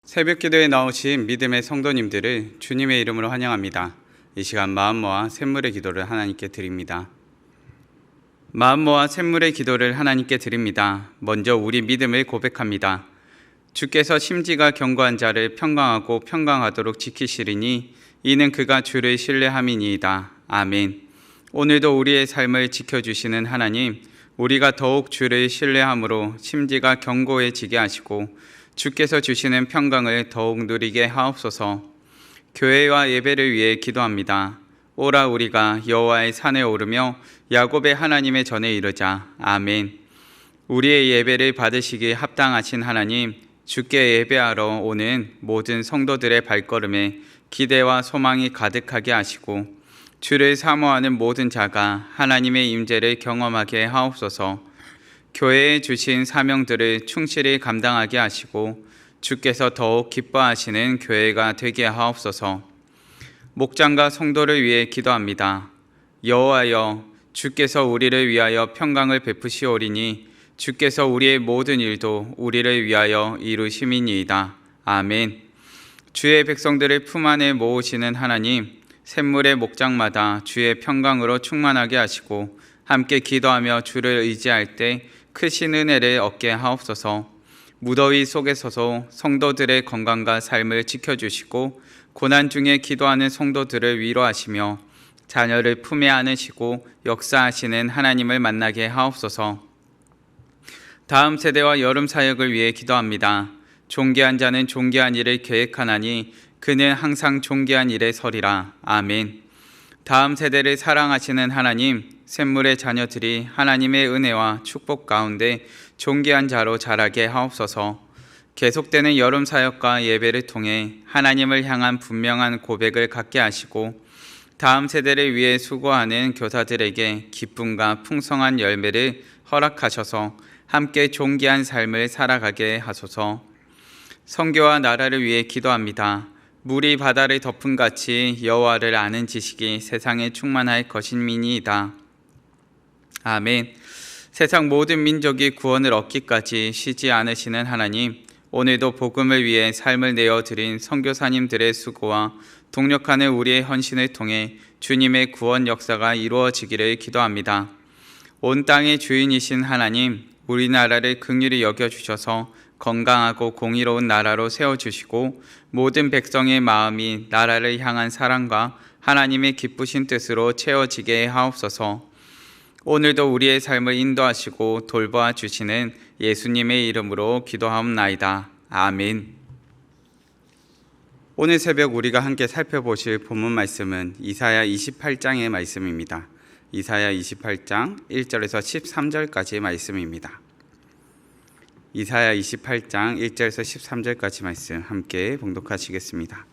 새벽 기도에 나오신 믿음의 성도님들을 주님의 이름으로 환영합니다. 이 시간 마음 모아 샘물의 기도를 하나님께 드립니다. 마음 모아 샘물의 기도를 하나님께 드립니다. 먼저 우리 믿음을 고백합니다. 주께서 심지가 견고한 자를 평강하고 평강하도록 지키시리니 이는 그가 주를 신뢰함이니이다. 아멘. 오늘도 우리의 삶을 지켜주시는 하나님, 우리가 더욱 주를 신뢰함으로 심지가 견고해지게 하시고 주께서 주시는 평강을 더욱 누리게 하옵소서. 교회와 예배를 위해 기도합니다. 오라 우리가 여호와의 산에 오르며 야곱의 하나님의 전에 이르자. 아멘. 우리의 예배를 받으시기 합당하신 하나님, 주께 예배하러 오는 모든 성도들의 발걸음에 기대와 소망이 가득하게 하시고 주를 사모하는 모든 자가 하나님의 임재를 경험하게 하옵소서. 교회에 주신 사명들을 충실히 감당하게 하시고 주께서 더욱 기뻐하시는 교회가 되게 하옵소서. 목장과 성도를 위해 기도합니다. 여호와여, 주께서 우리를 위하여 평강을 베푸시오리니 주께서 우리의 모든 일도 우리를 위하여 이루심이니이다. 아멘. 주의 백성들을 품 안에 모으시는 하나님, 샘물의 목장마다 주의 평강으로 충만하게 하시고 함께 기도하며 주를 의지할 때 크신 은혜를 얻게 하옵소서. 무더위 속에서도 성도들의 건강과 삶을 지켜주시고 고난 중에 기도하는 성도들을 위로하시며 자녀를 품에 안으시고 역사하시는 하나님을 만나게 하옵소서. 다음 세대와 여름 사역을 위해 기도합니다. 존귀한 자는 존귀한 일을 계획하나니 그는 항상 존귀한 일에 서리라. 아멘. 다음 세대를 사랑하시는 하나님, 샘물의 자녀들이 하나님의 은혜와 축복 가운데 존귀한 자로 자라게 하옵소서. 계속되는 여름 사역과 예배를 통해 하나님을 향한 분명한 고백을 갖게 하시고 다음 세대를 위해 수고하는 교사들에게 기쁨과 풍성한 열매를 허락하셔서 함께 존귀한 삶을 살아가게 하소서. 선교와 나라를 위해 기도합니다. 물이 바다를 덮은 같이 여호와를 아는 지식이 세상에 충만할 것임이니이다. 아멘. 세상 모든 민족이 구원을 얻기까지 쉬지 않으시는 하나님, 오늘도 복음을 위해 삶을 내어드린 선교사님들의 수고와 동력하는 우리의 헌신을 통해 주님의 구원 역사가 이루어지기를 기도합니다. 온 땅의 주인이신 하나님, 우리나라를 긍휼히 여겨주셔서 건강하고 공의로운 나라로 세워주시고 모든 백성의 마음이 나라를 향한 사랑과 하나님의 기쁘신 뜻으로 채워지게 하옵소서. 오늘도 우리의 삶을 인도하시고 돌보아 주시는 예수님의 이름으로 기도하옵나이다. 아멘. 오늘 새벽 우리가 함께 살펴보실 본문 말씀은 이사야 28장의 말씀입니다. 이사야 28장 1절에서 13절까지의 말씀입니다. 이사야 28장 1절에서 13절까지 말씀 함께 봉독하시겠습니다.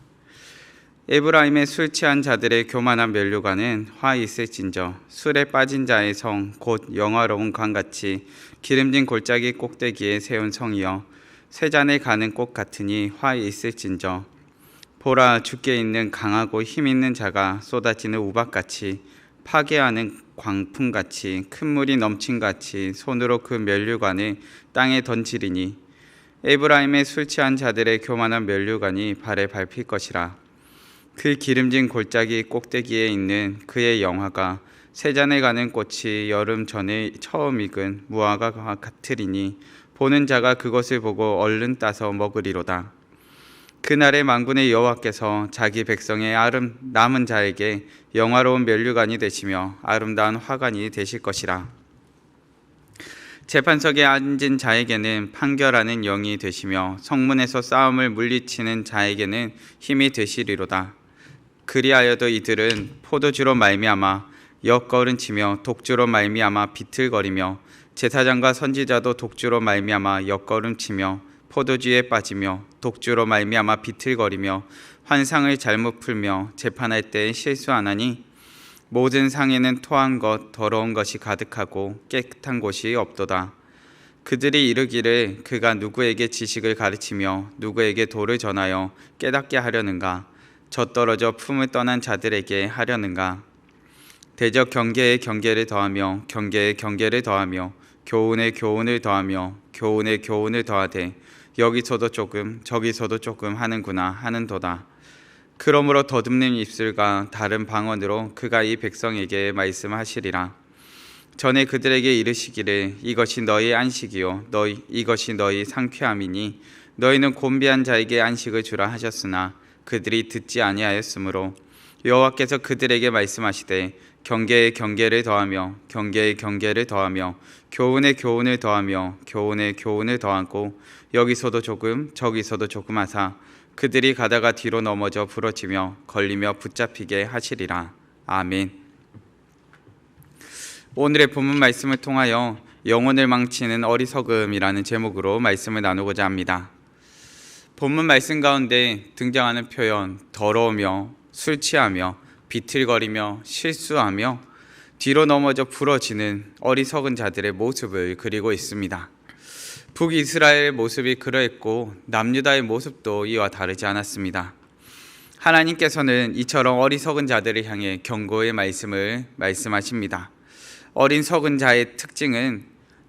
에브라임의 술 취한 자들의 교만한 면류관은 화 있을진저 술에 빠진 자의 성 곧 영화로운 강같이 기름진 골짜기 꼭대기에 세운 성이여 쇠잔에 가는 꽃 같으니 화 있을진저 보라 주께 있는 강하고 힘 있는 자가 쏟아지는 우박같이 파괴하는 광풍같이 큰 물이 넘친같이 손으로 그 면류관을 땅에 던지리니 에브라임의 술 취한 자들의 교만한 면류관이 발에 밟힐 것이라. 그 기름진 골짜기 꼭대기에 있는 그의 영화가 세잔에 가는 꽃이 여름 전에 처음 익은 무화과 같으리니 보는 자가 그것을 보고 얼른 따서 먹으리로다. 그날의 만군의 여호와께서 자기 백성의 남은 자에게 영화로운 면류관이 되시며 아름다운 화관이 되실 것이라. 재판석에 앉은 자에게는 판결하는 영이 되시며 성문에서 싸움을 물리치는 자에게는 힘이 되시리로다. 그리하여도 이들은 포도주로 말미암아 역거름치며 독주로 말미암아 비틀거리며 제사장과 선지자도 독주로 말미암아 역거름치며 포도주에 빠지며 독주로 말미암아 비틀거리며 환상을 잘못 풀며 재판할 때 실수하나니 모든 상에는 토한 것 더러운 것이 가득하고 깨끗한 곳이 없도다. 그들이 이르기를 그가 누구에게 지식을 가르치며 누구에게 도를 전하여 깨닫게 하려는가? 젖떨어져 품을 떠난 자들에게 하려는가? 대적 경계에 경계를 더하며 경계에 경계를 더하며 교훈에 교훈을 더하며 교훈에 교훈을 더하되 여기서도 조금 저기서도 조금 하는구나 하는도다. 그러므로 더듬는 입술과 다른 방언으로 그가 이 백성에게 말씀하시리라. 전에 그들에게 이르시기를 이것이 너희 안식이요 이것이 너희 상쾌함이니 너희는 곤비한 자에게 안식을 주라 하셨으나 그들이 듣지 아니하였으므로 여호와께서 그들에게 말씀하시되 경계에 경계를 더하며 경계에 경계를 더하며 교훈에 교훈을 더하며 교훈에 교훈을 더하고 여기서도 조금 저기서도 조금 하사 그들이 가다가 뒤로 넘어져 부러지며 걸리며 붙잡히게 하시리라. 아멘. 오늘의 본문 말씀을 통하여 영혼을 망치는 어리석음이라는 제목으로 말씀을 나누고자 합니다. 본문 말씀 가운데 등장하는 표현 더러우며 술 취하며 비틀거리며 실수하며 뒤로 넘어져 부러지는 어리석은 자들의 모습을 그리고 있습니다. 북이스라엘의 모습이 그러했고 남유다의 모습도 이와 다르지 않았습니다. 하나님께서는 이처럼 어리석은 자들을 향해 경고의 말씀을 말씀하십니다. 어리석은 자의 특징은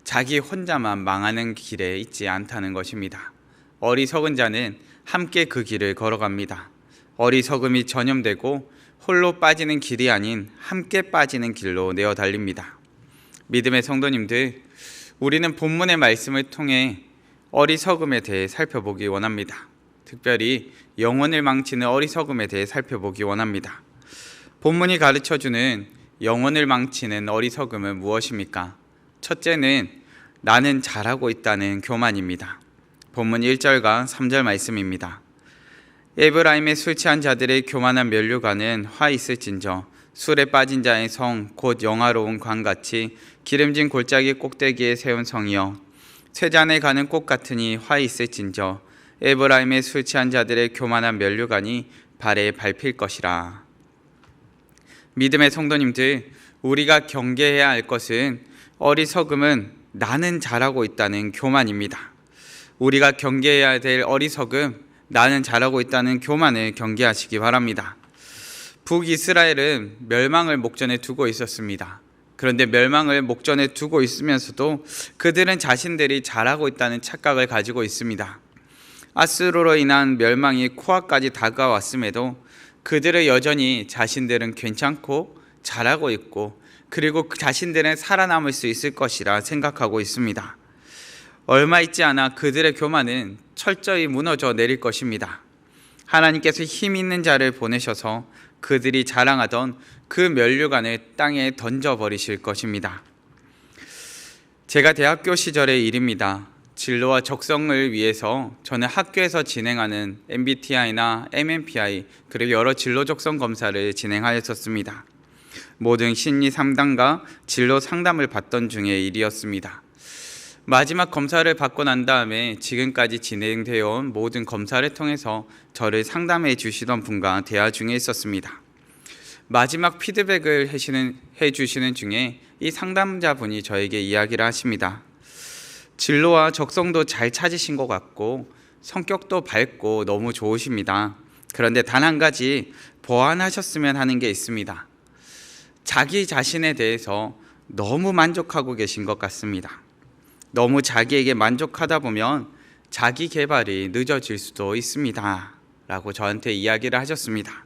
자기 혼자만 망하는 길에 있지 않다는 것입니다. 어리석은 자는 함께 그 길을 걸어갑니다. 어리석음이 전염되고 홀로 빠지는 길이 아닌 함께 빠지는 길로 내어 달립니다. 믿음의 성도님들, 우리는 본문의 말씀을 통해 어리석음에 대해 살펴보기 원합니다. 특별히 영혼을 망치는 어리석음에 대해 살펴보기 원합니다. 본문이 가르쳐주는 영혼을 망치는 어리석음은 무엇입니까? 첫째는 나는 잘하고 있다는 교만입니다. 본문 1절과 3절 말씀입니다. 에브라임의 술 취한 자들의 교만한 면류관은 화 있을진저 술에 빠진 자의 성 곧 영화로운 광같이 기름진 골짜기 꼭대기에 세운 성이여 쇠잔에 가는 꽃 같으니 화 있을진저 에브라임의 술 취한 자들의 교만한 면류관이 발에 밟힐 것이라. 믿음의 성도님들, 우리가 경계해야 할 것은 어리석음은 나는 잘하고 있다는 교만입니다. 우리가 경계해야 될 어리석음, 나는 잘하고 있다는 교만을 경계하시기 바랍니다. 북이스라엘은 멸망을 목전에 두고 있었습니다. 그런데 멸망을 목전에 두고 있으면서도 그들은 자신들이 잘하고 있다는 착각을 가지고 있습니다. 아수르로 인한 멸망이 코앞까지 다가왔음에도 그들은 여전히 자신들은 괜찮고 잘하고 있고 그리고 자신들은 살아남을 수 있을 것이라 생각하고 있습니다. 얼마 있지 않아 그들의 교만은 철저히 무너져 내릴 것입니다. 하나님께서 힘 있는 자를 보내셔서 그들이 자랑하던 그 면류관을 땅에 던져버리실 것입니다. 제가 대학교 시절의 일입니다. 진로와 적성을 위해서 저는 학교에서 진행하는 MBTI나 MMPI 그리고 여러 진로 적성 검사를 진행하였었습니다. 모든 심리 상담과 진로 상담을 받던 중의 일이었습니다. 마지막 검사를 받고 난 다음에 지금까지 진행되어 온 모든 검사를 통해서 저를 상담해 주시던 분과 대화 중에 있었습니다. 마지막 피드백을 해주시는 중에 이 상담자분이 저에게 이야기를 하십니다. 진로와 적성도 잘 찾으신 것 같고 성격도 밝고 너무 좋으십니다. 그런데 단 한 가지 보완하셨으면 하는 게 있습니다. 자기 자신에 대해서 너무 만족하고 계신 것 같습니다. 너무 자기에게 만족하다 보면 자기 개발이 늦어질 수도 있습니다. 라고 저한테 이야기를 하셨습니다.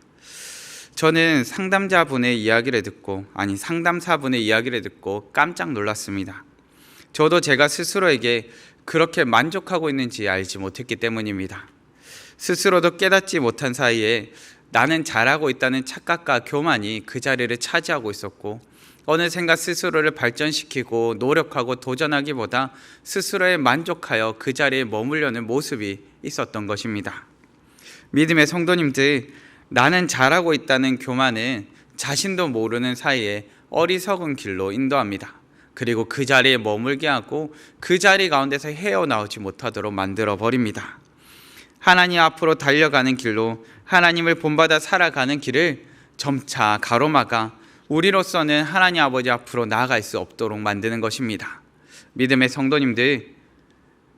저는 상담사분의 이야기를 듣고 깜짝 놀랐습니다. 저도 제가 스스로에게 그렇게 만족하고 있는지 알지 못했기 때문입니다. 스스로도 깨닫지 못한 사이에 나는 잘하고 있다는 착각과 교만이 그 자리를 차지하고 있었고 어느샌가 스스로를 발전시키고 노력하고 도전하기보다 스스로에 만족하여 그 자리에 머물려는 모습이 있었던 것입니다. 믿음의 성도님들, 나는 잘하고 있다는 교만은 자신도 모르는 사이에 어리석은 길로 인도합니다. 그리고 그 자리에 머물게 하고 그 자리 가운데서 헤어나오지 못하도록 만들어 버립니다. 하나님 앞으로 달려가는 길로 하나님을 본받아 살아가는 길을 점차 가로막아 우리로서는 하나님 아버지 앞으로 나아갈 수 없도록 만드는 것입니다. 믿음의 성도님들,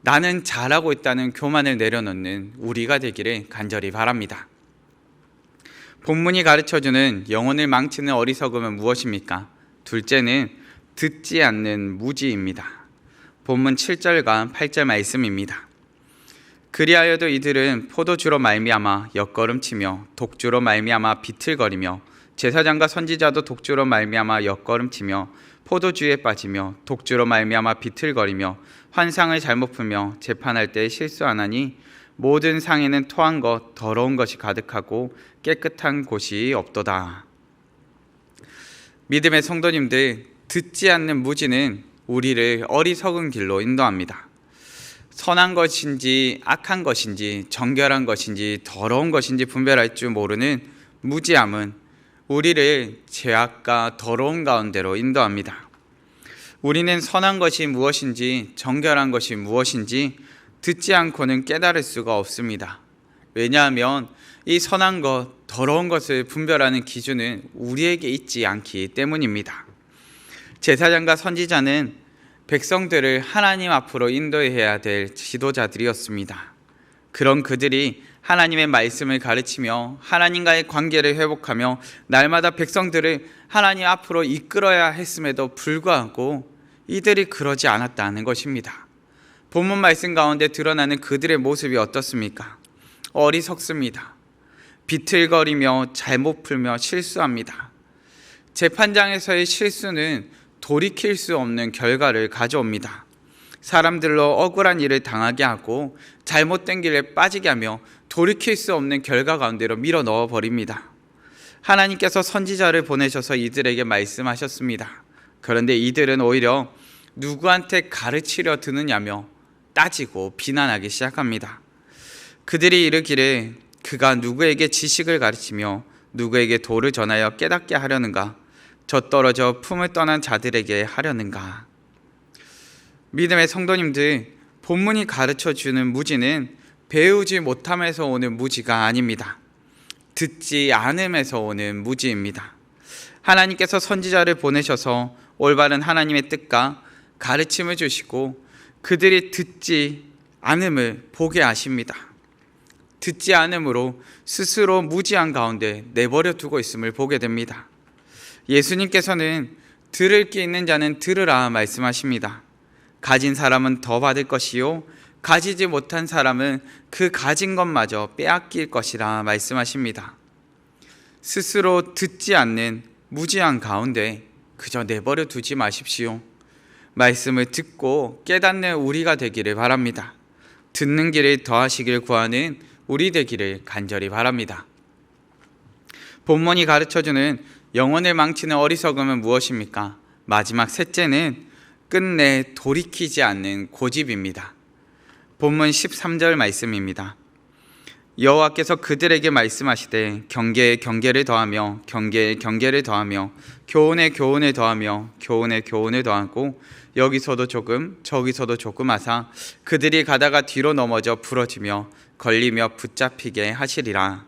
나는 잘하고 있다는 교만을 내려놓는 우리가 되기를 간절히 바랍니다. 본문이 가르쳐주는 영혼을 망치는 어리석음은 무엇입니까? 둘째는 듣지 않는 무지입니다. 본문 7절과 8절 말씀입니다. 그리하여도 이들은 포도주로 말미암아 엿걸음치며 독주로 말미암아 비틀거리며 제사장과 선지자도 독주로 말미암아 엿걸음치며 포도주에 빠지며 독주로 말미암아 비틀거리며 환상을 잘못 풀며 재판할 때 실수하나니 모든 상에는 토한 것 더러운 것이 가득하고 깨끗한 곳이 없도다. 믿음의 성도님들, 듣지 않는 무지는 우리를 어리석은 길로 인도합니다. 선한 것인지 악한 것인지 정결한 것인지 더러운 것인지 분별할 줄 모르는 무지함은 우리를 죄악과 더러운 가운데로 인도합니다. 우리는 선한 것이 무엇인지 정결한 것이 무엇인지 듣지 않고는 깨달을 수가 없습니다. 왜냐하면 이 선한 것, 더러운 것을 분별하는 기준은 우리에게 있지 않기 때문입니다. 제사장과 선지자는 백성들을 하나님 앞으로 인도해야 될 지도자들이었습니다. 그런 그들이 하나님의 말씀을 가르치며 하나님과의 관계를 회복하며 날마다 백성들을 하나님 앞으로 이끌어야 했음에도 불구하고 이들이 그러지 않았다는 것입니다. 본문 말씀 가운데 드러나는 그들의 모습이 어떻습니까? 어리석습니다. 비틀거리며 잘못 풀며 실수합니다. 재판장에서의 실수는 돌이킬 수 없는 결과를 가져옵니다. 사람들로 억울한 일을 당하게 하고 잘못된 길에 빠지게 하며 돌이킬 수 없는 결과 가운데로 밀어 넣어 버립니다. 하나님께서 선지자를 보내셔서 이들에게 말씀하셨습니다. 그런데 이들은 오히려 누구한테 가르치려 드느냐며 따지고 비난하기 시작합니다. 그들이 이르기를 그가 누구에게 지식을 가르치며 누구에게 도를 전하여 깨닫게 하려는가? 젖떨어져 품을 떠난 자들에게 하려는가? 믿음의 성도님들, 본문이 가르쳐주는 무지는 배우지 못함에서 오는 무지가 아닙니다. 듣지 않음에서 오는 무지입니다. 하나님께서 선지자를 보내셔서 올바른 하나님의 뜻과 가르침을 주시고 그들이 듣지 않음을 보게 하십니다. 듣지 않음으로 스스로 무지한 가운데 내버려 두고 있음을 보게 됩니다. 예수님께서는 들을 게 있는 자는 들으라 말씀하십니다. 가진 사람은 더 받을 것이요 가지지 못한 사람은 그 가진 것마저 빼앗길 것이라 말씀하십니다. 스스로 듣지 않는 무지한 가운데 그저 내버려 두지 마십시오. 말씀을 듣고 깨닫는 우리가 되기를 바랍니다. 듣는 길을 더하시길 구하는 우리 되기를 간절히 바랍니다. 본문이 가르쳐주는 영혼을 망치는 어리석음은 무엇입니까? 마지막 셋째는 끝내 돌이키지 않는 고집입니다. 본문 13절 말씀입니다. 여호와께서 그들에게 말씀하시되 경계에 경계를 더하며 경계에 경계를 더하며 교훈에 교훈을 더하며 교훈에 교훈을 더하고 여기서도 조금 저기서도 조금 하사 그들이 가다가 뒤로 넘어져 부러지며 걸리며 붙잡히게 하시리라.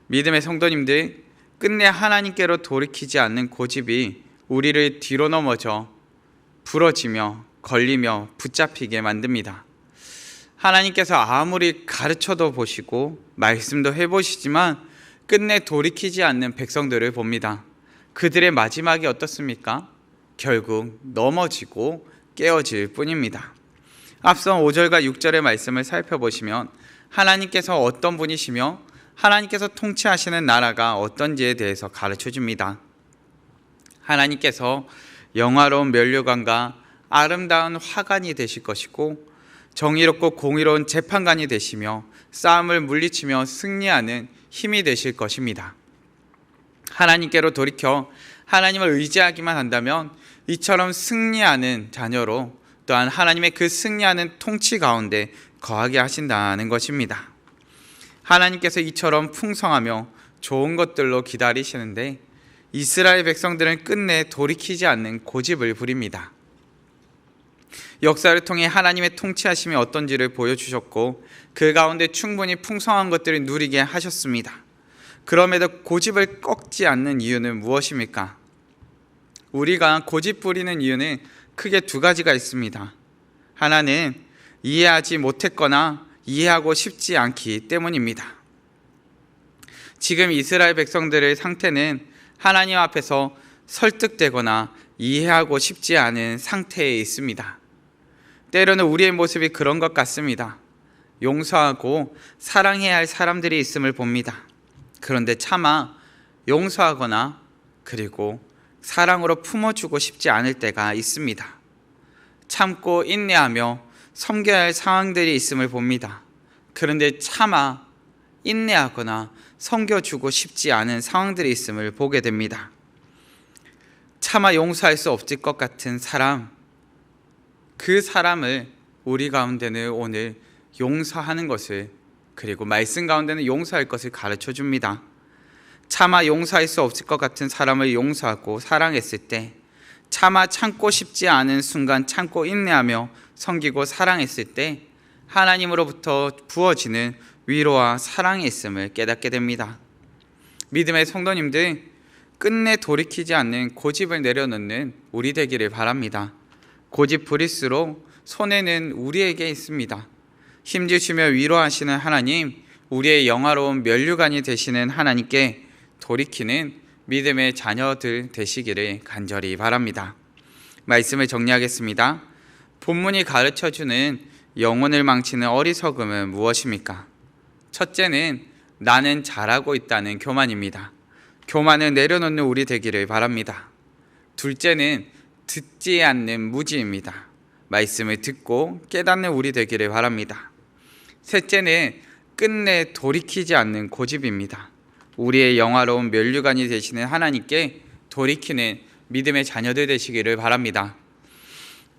믿음의 성도님들, 끝내 하나님께로 돌이키지 않는 고집이 우리를 뒤로 넘어져 부러지며 걸리며 붙잡히게 만듭니다. 하나님께서 아무리 가르쳐도 보시고 말씀도 해보시지만 끝내 돌이키지 않는 백성들을 봅니다. 그들의 마지막이 어떻습니까? 결국 넘어지고 깨어질 뿐입니다. 앞선 5절과 6절의 말씀을 살펴보시면 하나님께서 어떤 분이시며 하나님께서 통치하시는 나라가 어떤지에 대해서 가르쳐줍니다. 하나님께서 영화로운 면류관과 아름다운 화관이 되실 것이고 정의롭고 공의로운 재판관이 되시며 싸움을 물리치며 승리하는 힘이 되실 것입니다. 하나님께로 돌이켜 하나님을 의지하기만 한다면 이처럼 승리하는 자녀로 또한 하나님의 그 승리하는 통치 가운데 거하게 하신다는 것입니다. 하나님께서 이처럼 풍성하며 좋은 것들로 기다리시는데 이스라엘 백성들은 끝내 돌이키지 않는 고집을 부립니다. 역사를 통해 하나님의 통치하심이 어떤지를 보여주셨고 그 가운데 충분히 풍성한 것들을 누리게 하셨습니다. 그럼에도 고집을 꺾지 않는 이유는 무엇입니까? 우리가 고집 부리는 이유는 크게 두 가지가 있습니다. 하나는 이해하지 못했거나 이해하고 싶지 않기 때문입니다. 지금 이스라엘 백성들의 상태는 하나님 앞에서 설득되거나 이해하고 싶지 않은 상태에 있습니다. 때로는 우리의 모습이 그런 것 같습니다. 용서하고 사랑해야 할 사람들이 있음을 봅니다. 그런데 차마 용서하거나 그리고 사랑으로 품어주고 싶지 않을 때가 있습니다. 참고 인내하며 섬겨야 할 상황들이 있음을 봅니다. 그런데 차마 인내하거나 섬겨주고 싶지 않은 상황들이 있음을 보게 됩니다. 차마 용서할 수 없을 것 같은 사람, 그 사람을 우리 가운데는 오늘 용서하는 것을, 그리고 말씀 가운데는 용서할 것을 가르쳐 줍니다. 차마 용서할 수 없을 것 같은 사람을 용서하고 사랑했을 때, 차마 참고 싶지 않은 순간 참고 인내하며 섬기고 사랑했을 때 하나님으로부터 부어지는 위로와 사랑이 있음을 깨닫게 됩니다. 믿음의 성도님들, 끝내 돌이키지 않는 고집을 내려놓는 우리 되기를 바랍니다. 고집 부릴수록 손해는 우리에게 있습니다. 힘주시며 위로하시는 하나님, 우리의 영화로운 면류관이 되시는 하나님께 돌이키는 믿음의 자녀들 되시기를 간절히 바랍니다. 말씀을 정리하겠습니다. 본문이 가르쳐주는 영혼을 망치는 어리석음은 무엇입니까? 첫째는 나는 잘하고 있다는 교만입니다. 교만을 내려놓는 우리 되기를 바랍니다. 둘째는 듣지 않는 무지입니다. 말씀을 듣고 깨닫는 우리 되기를 바랍니다. 셋째는 끝내 돌이키지 않는 고집입니다. 우리의 영화로운 면류관이 되시는 하나님께 돌이키는 믿음의 자녀들 되시기를 바랍니다.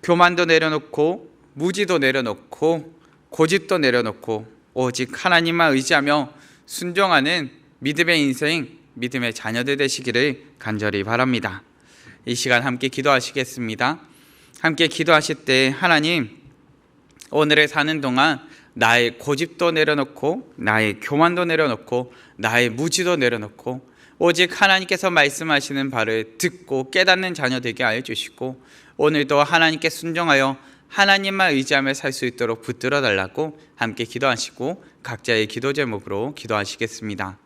교만도 내려놓고 무지도 내려놓고 고집도 내려놓고 오직 하나님만 의지하며 순종하는 믿음의 인생, 믿음의 자녀들 되시기를 간절히 바랍니다. 이 시간 함께 기도하시겠습니다. 함께 기도하실 때 하나님, 오늘을 사는 동안 나의 고집도 내려놓고 나의 교만도 내려놓고 나의 무지도 내려놓고 오직 하나님께서 말씀하시는 바를 듣고 깨닫는 자녀 되게 하여 주시고, 오늘도 하나님께 순종하여 하나님만 의지하며 살 수 있도록 붙들어 달라고 함께 기도하시고 각자의 기도 제목으로 기도하시겠습니다.